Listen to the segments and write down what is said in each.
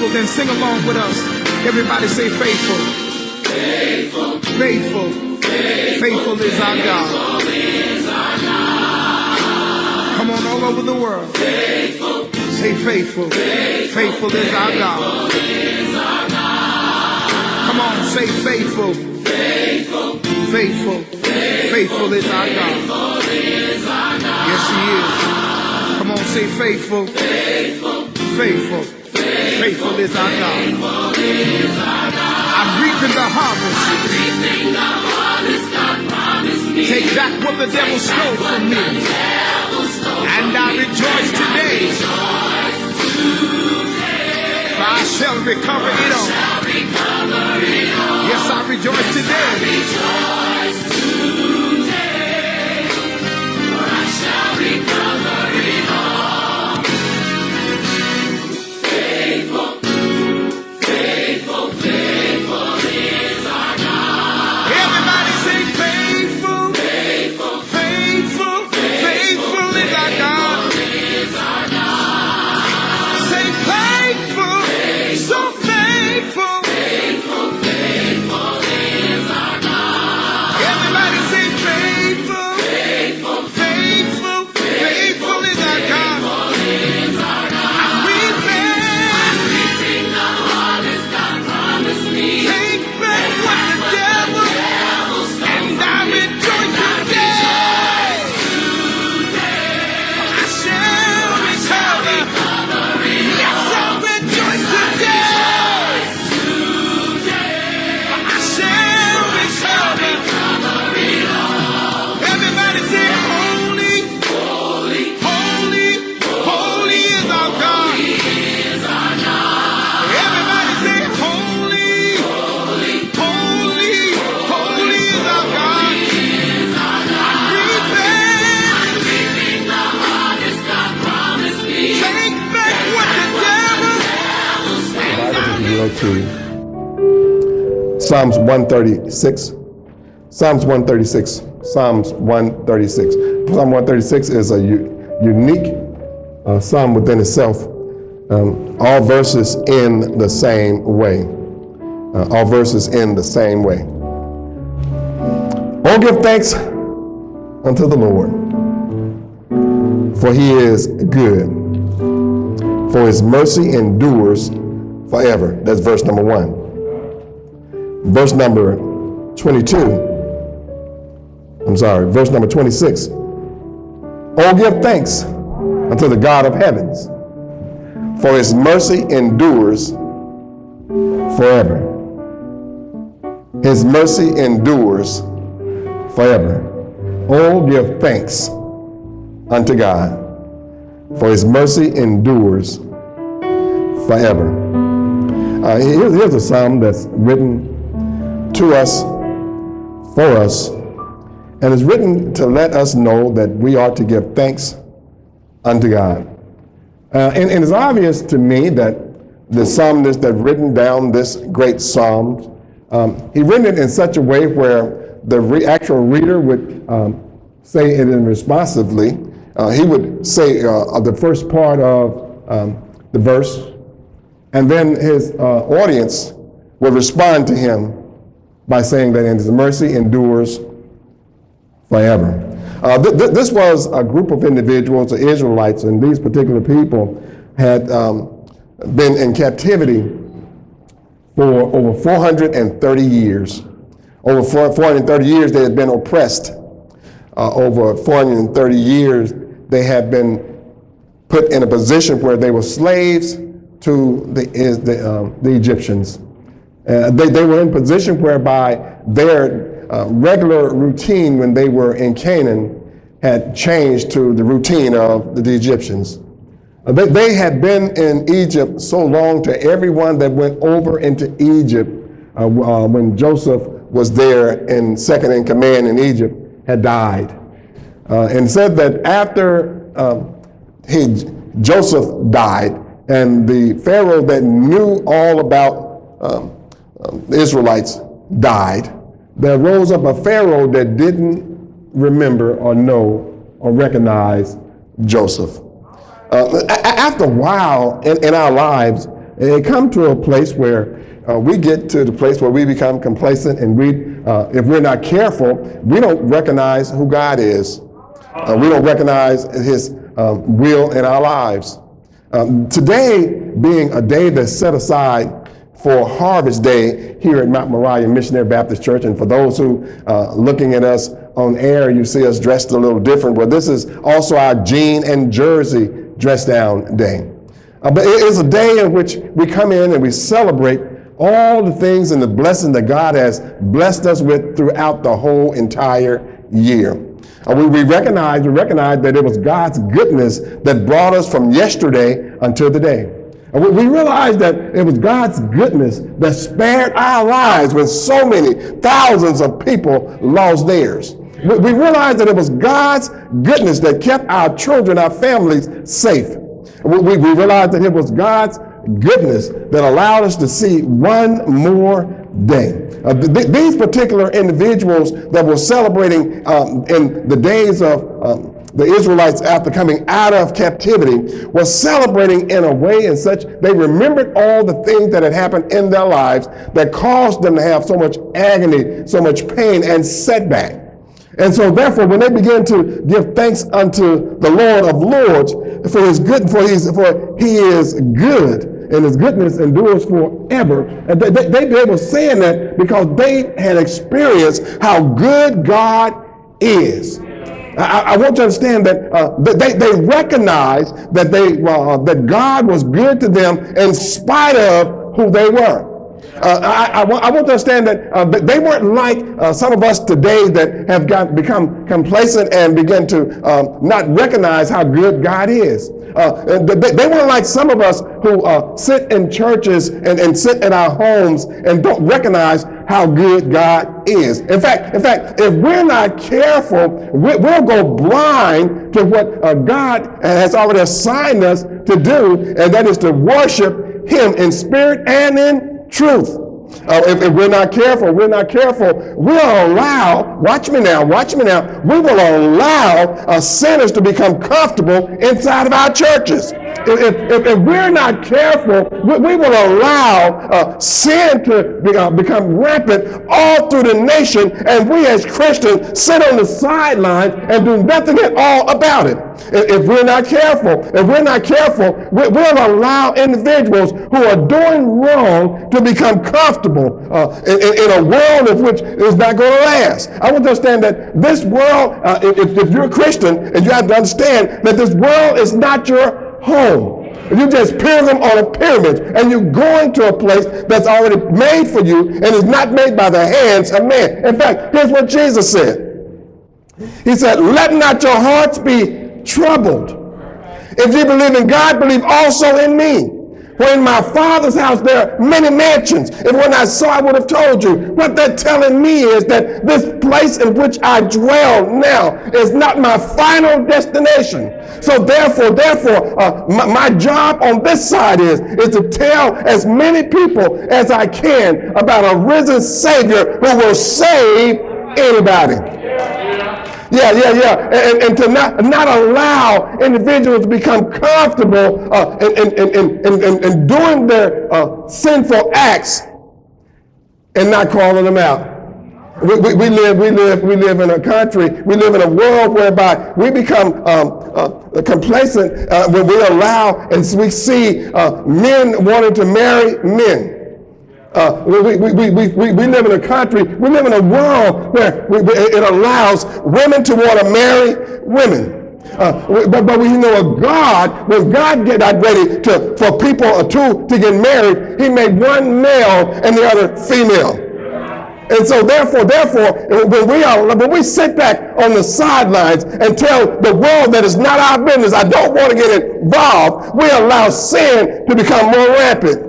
faithful, then sing along with us. Everybody say faithful. Faithful. Faithful. Faithful is our God. Come on, all over the world. Faithful. Say faithful. Faithful is our God. Come on, say faithful. Faithful. Faithful. Faithful is our God. Yes, he is. Come on, say faithful. Faithful. Faithful is our God. I'm reaping the harvest. Take back what the devil stole from me. And I rejoice today. For I shall recover it all. Yes, I rejoice today. For I shall recover it all. Faithful, faithful, faithful is our God. Everybody say faithful. Faithful, Faithful. Faithful is our God. Say faithful. So faithful. faithful, faithful is our God. Everybody say faithful. Faithful, Faithful. Faithful is our God. I'm reaping the harvest God promised me. take back what the devil, and I rejoice today. I shall recover. Yes, I'll rejoice today. I shall recover. Everybody say holy, holy, holy is our God. Everybody say holy, holy, holy is our God. I'm reaping The harvest God promised me. take back what the devil. Bible, if you go to Psalms 136. Psalms 136. Psalms 136. Psalm 136 is a unique psalm within itself. All verses in the same way. All verses in the same way. Oh, give thanks unto the Lord, for he is good, for his mercy endures forever. That's verse number 1. Verse number 22. Verse number 26. Oh, give thanks unto the God of heavens, for his mercy endures forever. His mercy endures forever. Oh, give thanks unto God, for his mercy endures forever. Here's a psalm that's written to us, for us, and it's written to let us know that we ought to give thanks unto God. And it's obvious to me that the psalmist that written down this great psalm, he written it in such a way where the actual reader would say it in responsively. He would say the first part of the verse, and then his audience would respond to him by saying that his mercy endures forever. This was a group of individuals, the Israelites, and these particular people had been in captivity for over 430 years. Over 430 years they had been oppressed. Over 430 years they had been put in a position where they were slaves to the Egyptians. They were in a position whereby their regular routine when they were in Canaan had changed to the routine of the Egyptians. They had been in Egypt so long to everyone that went over into Egypt when Joseph was there in second in command in Egypt had died. And said that after Joseph died and the Pharaoh that knew all about the Israelites died, there rose up a Pharaoh that didn't remember or know or recognize Joseph. After a while in our lives, And it come to a place where we get to the place where we become complacent, and if we're not careful, we don't recognize who God is. We don't recognize his will in our lives. Today being a day that's set aside for Harvest Day here at Mount Moriah Missionary Baptist Church, and for those who looking at us on air, you see us dressed a little different. Well, this is also our jean and jersey dress down day. But it is a day in which we come in and we celebrate all the things and the blessing that God has blessed us with throughout the whole entire year. We recognize that it was God's goodness that brought us from yesterday until today. We realize that it was God's goodness that spared our lives when so many thousands of people lost theirs. We realize that it was God's goodness that kept our children, our families safe. We realize that it was God's goodness that allowed us to see one more day. These particular individuals that were celebrating in the days of the Israelites after coming out of captivity were celebrating in a way in such they remembered all the things that had happened in their lives that caused them to have so much agony, so much pain and setback. And so therefore, when they began to give thanks unto the Lord of Lords for his good, for he is good, and his goodness endures forever. And they were saying that because they had experienced how good God is. I want you to understand that they recognized that that God was good to them in spite of who they were. I want to understand that they weren't like some of us today that have become complacent and begin to not recognize how good God is. They weren't like some of us who sit in churches and sit in our homes and don't recognize how good God is. In fact, if we're not careful, we'll go blind to what God has already assigned us to do, and that is to worship him in spirit and in truth. If we're not careful, we'll allow, watch me now, we will allow sinners to become comfortable inside of our churches. If we're not careful, we will allow sin to become rampant all through the nation, and we as Christians sit on the sidelines and do nothing at all about it. If we're not careful, we'll allow individuals who are doing wrong to become comfortable in a world of which is not going to last. I want to understand that this world, if you're a Christian, and you have to understand that this world is not your home. You just pilgrim on a pyramid, and you're going to a place that's already made for you and is not made by the hands of man. In fact, here's what Jesus said. He said, "Let not your hearts be troubled. If you believe in God, believe also in me. For in my Father's house there are many mansions. If when I saw, I would have told you." What they're telling me is that this place in which I dwell now is not my final destination. So therefore, my job on this side is to tell as many people as I can about a risen Savior who will save anybody. And to not allow individuals to become comfortable in doing their sinful acts and not calling them out. We live in a country, we live in a world whereby we become complacent when we allow and we see men wanting to marry men. We live in a country, we live in a world where it allows women to want to marry women. But we know a God, when God get ready for people to get married, he made one male and the other female. And so therefore, when we sit back on the sidelines and tell the world that it's not our business, I don't want to get involved, we allow sin to become more rampant.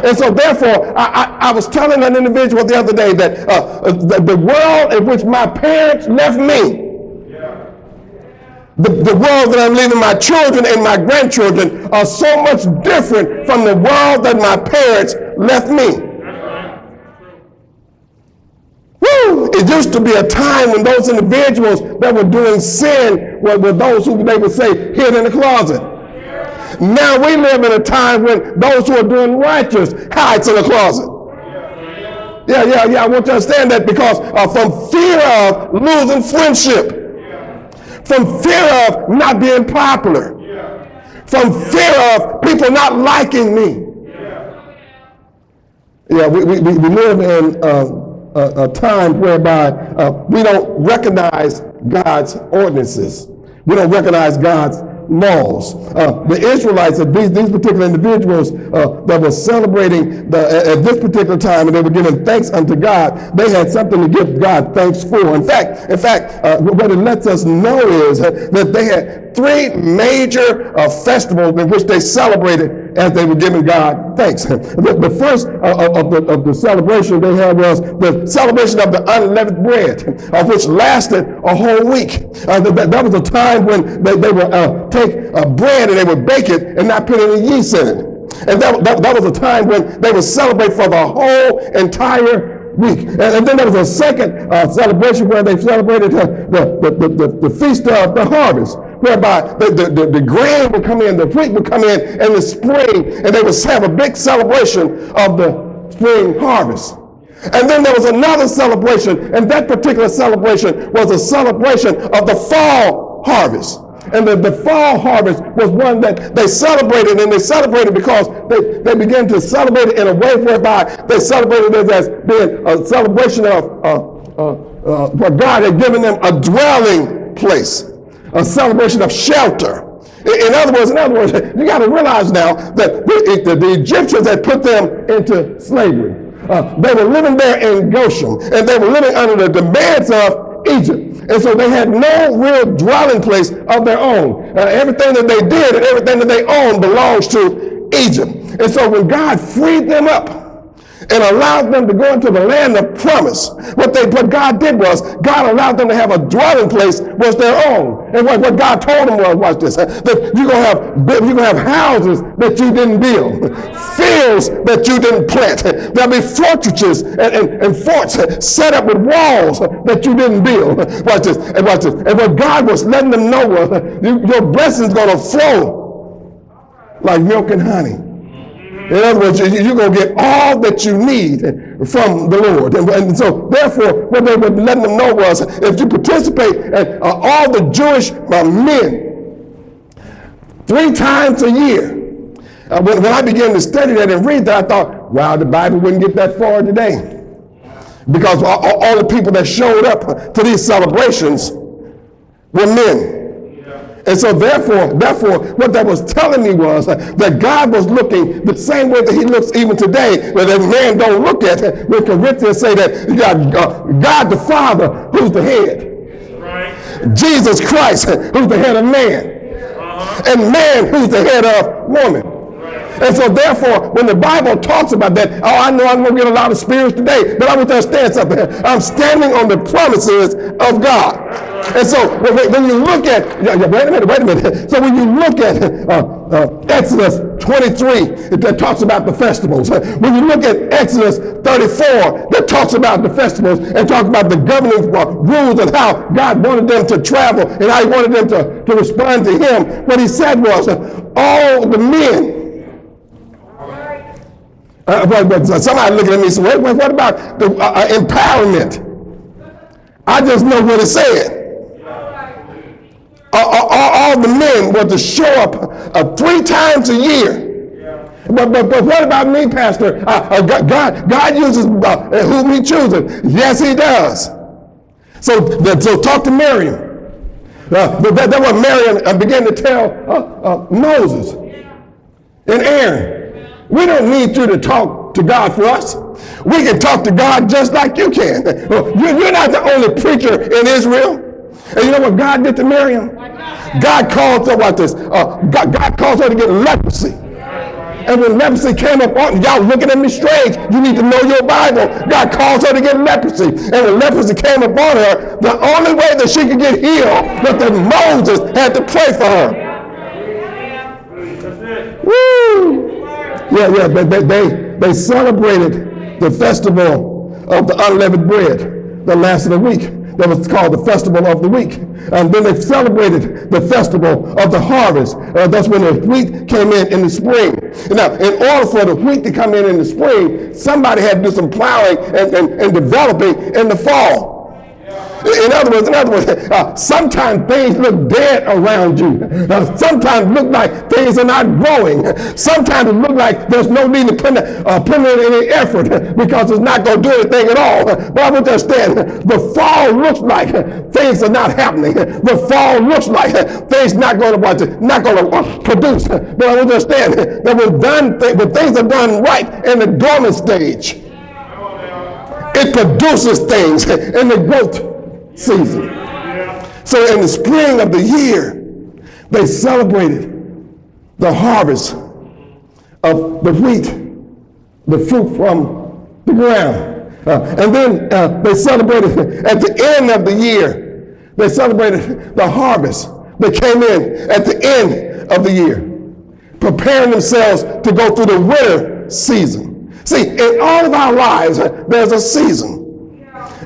And so therefore, I was telling an individual the other day that the world in which my parents left me, the world that I'm leaving my children and my grandchildren are so much different from the world that my parents left me. Woo! It used to be a time when those individuals that were doing sin were those who they would say hid in the closet. Now we live in a time when those who are doing righteous hides in the closet. Yeah. I want you to understand that, because from fear of losing friendship, from fear of not being popular, from fear of people not liking me. Yeah, we live in a time whereby we don't recognize God's ordinances. We don't recognize God's laws. The Israelites, these particular individuals that were celebrating at this particular time, and they were giving thanks unto God, they had something to give God thanks for. In fact, what it lets us know is that they had three major festivals in which they celebrated as they were giving God thanks. The first of the celebration they had was the celebration of the unleavened bread, which lasted a whole week. That was a time when they would take bread and they would bake it and not put any yeast in it. And that was a time when they would celebrate for the whole entire week. And then there was a second celebration where they celebrated the feast of the harvest, whereby the grain would come in, the wheat would come in the spring, and they would have a big celebration of the spring harvest. And then there was another celebration, and that particular celebration was a celebration of the fall harvest. And the fall harvest was one that they celebrated, and they celebrated because they began to celebrate it in a way whereby they celebrated it as being a celebration of where God had given them a dwelling place, a celebration of shelter. In other words, you got to realize now that the Egyptians had put them into slavery. They were living there in Goshen, and they were living under the demands of Egypt. And so they had no real dwelling place of their own. Everything that they did and everything that they owned belongs to Egypt. And so when God freed them up and allowed them to go into the land of promise, what God did was God allowed them to have a dwelling place was their own. And what God told them was, watch this, that you're gonna have houses that you didn't build, fields that you didn't plant. There'll be fortresses and forts set up with walls that you didn't build. Watch this, and watch this. And what God was letting them know was your blessings gonna flow like milk and honey. In other words, you're going to get all that you need from the Lord. And so, therefore, what they were letting them know was, if you participate at all the Jewish men 3 times a year, when I began to study that and read that, I thought, wow, the Bible wouldn't get that far today. Because all the people that showed up to these celebrations were men. And so therefore, what that was telling me was that God was looking the same way that he looks even today, where that man don't look at it. When Corinthians say that you got God the Father, who's the head. Right. Jesus Christ, who's the head of man. And man, who's the head of woman. And so therefore, when the Bible talks about that, I know I'm going to get a lot of spirits today, but I want to understand something. I'm standing on the promises of God. And so when you look at, wait a minute. So when you look at Exodus 23, that talks about the festivals. When you look at Exodus 34, that talks about the festivals and talks about the governing rules and how God wanted them to travel and how he wanted them to respond to him, what he said was, all the men, somebody looking at me and said, what about the empowerment? I just know what it said. All the men were to show up 3 times a year. But what about me, Pastor? God uses whom he chooses. Yes, he does. So talk to Miriam. That's what Miriam began to tell Moses and Aaron. We don't need you to talk to God for us. We can talk to God just like you can. You're not the only preacher in Israel. And you know what God did to Miriam? God calls her, watch this, God calls her to get leprosy. And when leprosy came up on, y'all looking at me strange, you need to know your Bible. God calls her to get leprosy. And when leprosy came up on her, the only way that she could get healed was that Moses had to pray for her. Woo! Yeah, they celebrated the festival of the unleavened bread that lasted a week. that was called the Festival of the Week. And then they celebrated the Festival of the Harvest. That's when the wheat came in the spring. Now, in order for the wheat to come in the spring, somebody had to do some plowing and developing in the fall. In other words, sometimes things look dead around you. Sometimes look like things are not growing. Sometimes it look like there's no need to put in any effort because it's not going to do anything at all. But I want to understand, the fall looks like things are not happening. The fall looks like things not going to produce. But I want to understand that when things are done right in the dormant stage, it produces things in the growth season. So in the spring of the year, they celebrated the harvest of the wheat, the fruit from the ground. And then they celebrated at the end of the year, they celebrated the harvest. They came in at the end of the year, preparing themselves to go through the winter season. See, in all of our lives, there's a season.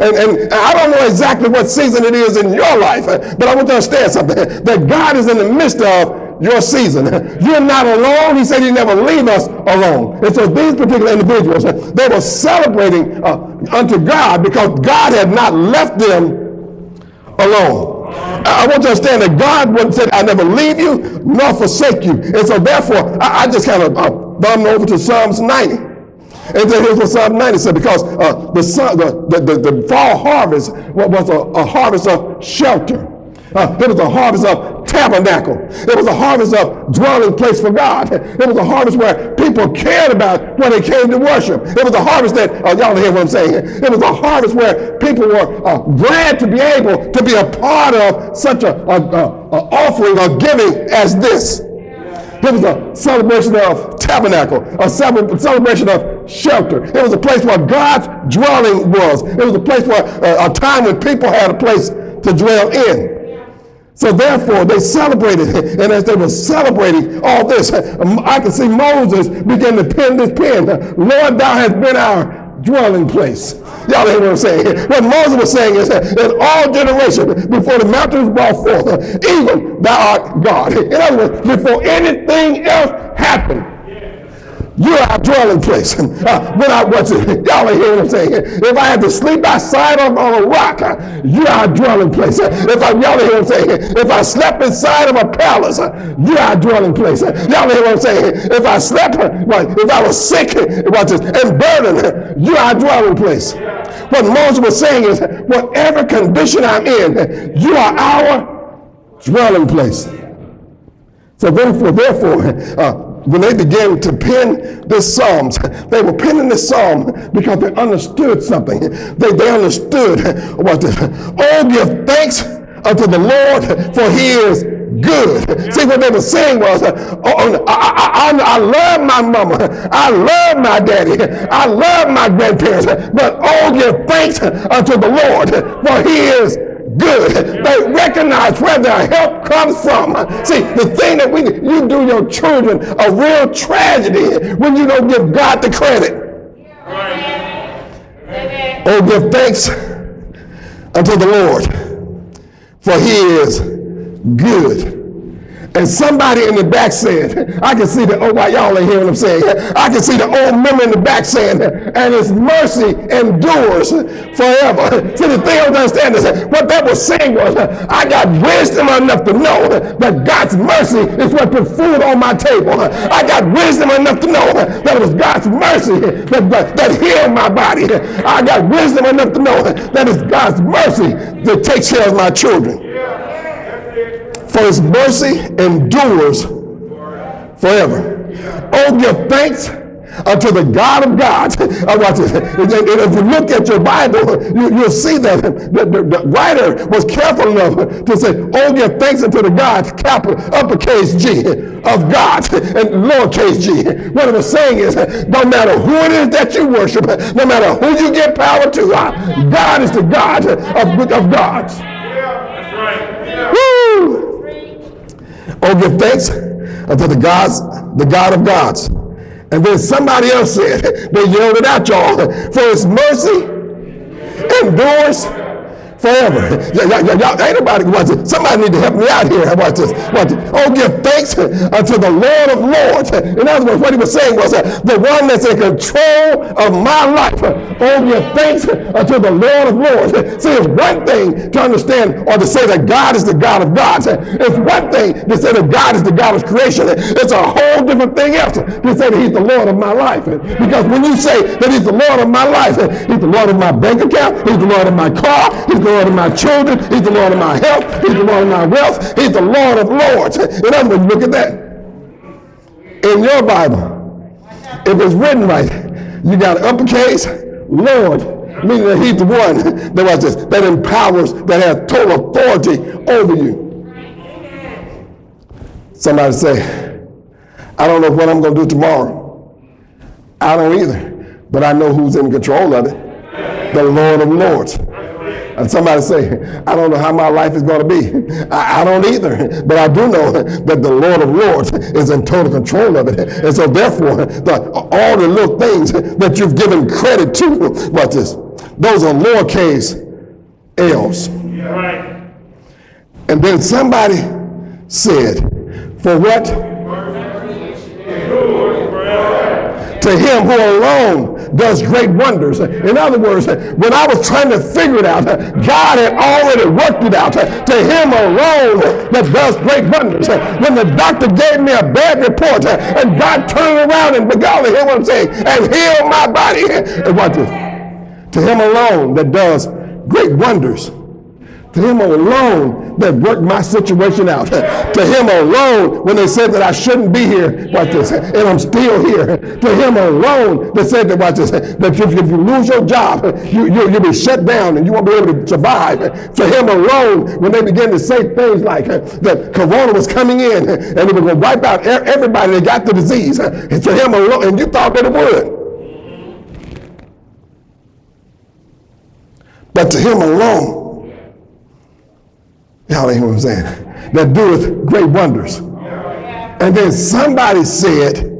And I don't know exactly what season it is in your life, but I want to understand something, that God is in the midst of your season. You're not alone. He said he never leave us alone. And so these particular individuals, they were celebrating unto God because God had not left them alone. I want you to understand that God said, I never leave you nor forsake you. And so therefore, I just kind of bumped over to Psalms 90. And then here's what Psalm 90 said, because the fall harvest was a harvest of shelter. It was a harvest of tabernacle. It was a harvest of dwelling place for God. It was a harvest where people cared about when they came to worship. It was a harvest that, y'all hear what I'm saying? It was a harvest where people were glad to be able to be a part of such an offering or giving as this. It was a celebration of tabernacle, a celebration of shelter. It was a place where God's dwelling was. It was a place where a time when people had a place to dwell in. So therefore, they celebrated, and as they were celebrating all this, I can see Moses begin to pen this pen. Lord, thou hast been our dwelling place. Y'all hear what I'm saying? What Moses was saying is that in all generations, before the mountains was brought forth, even thou art God. In other words, before anything else happened, you're our dwelling place. Y'all hear what I'm saying? If I had to sleep outside on a rock, you're our dwelling place. Y'all hear what I'm saying? If I slept inside of a palace, you're our dwelling place. Y'all hear what I'm saying? If I slept, if I was sick and burdened, you're our dwelling place. What Moses was saying is, whatever condition I'm in, you are our dwelling place. So therefore, when they began to pen this Psalms, they were penning this Psalm because they understood something. They understood what this. Oh, give thanks unto the Lord, for he is good. See, what they were saying was, I love my mama, I love my daddy, I love my grandparents, but oh, give thanks unto the Lord, for he is good. They recognize where their help comes from. See, the thing that you do your children a real tragedy when you don't give God the credit. Oh, give thanks unto the Lord, for he is good. And somebody in the back said, I can see the, y'all ain't hear what I'm saying. I can see the old member in the back saying, and his mercy endures forever. See, the thing I don't understand is, what that was saying was, I got wisdom enough to know that God's mercy is what put food on my table. I got wisdom enough to know that it was God's mercy that healed my body. I got wisdom enough to know that it's God's mercy that takes care of my children. For his mercy endures forever. Oh, give thanks unto the God of gods. And if you look at your Bible, you'll see that the writer was careful enough to say, oh, give thanks unto the God, capital, uppercase G, of God, and lowercase g. What it was saying is, no matter who it is that you worship, no matter who you give power to, God is the God of gods. That's right. Woo! Oh, give thanks unto the God of gods. And then somebody else said, they yelled it out, y'all, for his mercy endures forever. Y'all, ain't nobody watch it. Somebody need to help me out here. Watch this. Watch it. Oh, give thanks unto the Lord of Lords. In other words, what he was saying was the one that's in control of my life. Oh, give thanks unto the Lord of Lords. See, it's one thing to understand or to say that God is the God of gods. It's one thing to say that God is the God of creation. It's a whole different thing else to say that he's the Lord of my life. Because when you say that he's the Lord of my life, he's the Lord of my bank account, he's the Lord of my car, he's the Lord of my children, he's the Lord of my health, he's the Lord of my wealth, he's the Lord of lords. In other words, look at that. In your Bible, if it's written right, you got uppercase, Lord, meaning that he's the one that empowers, that has total authority over you. Somebody say, I don't know what I'm going to do tomorrow. I don't either, but I know who's in control of it. The Lord of Lords. And somebody say, I don't know how my life is going to be. I don't either. But I do know that the Lord of Lords is in total control of it. And so therefore, all the little things that you've given credit to, watch this, those are lowercase L's. Right. And then somebody said, for what? To him who alone does great wonders. In other words, when I was trying to figure it out, God had already worked it out. To him alone that does great wonders. When the doctor gave me a bad report and God turned around and began to hear what I'm saying and healed my body. And watch this. To him alone that does great wonders. To him alone that worked my situation out. To him alone when they said that I shouldn't be here, watch this, and I'm still here. To him alone that said that, watch this, that if you lose your job, you'll be shut down and you won't be able to survive. To him alone when they began to say things like that Corona was coming in and it was going to wipe out everybody that got the disease. And to him alone, and you thought that it would. But to him alone, y'all ain't hear what I'm saying, that doeth great wonders. And then somebody said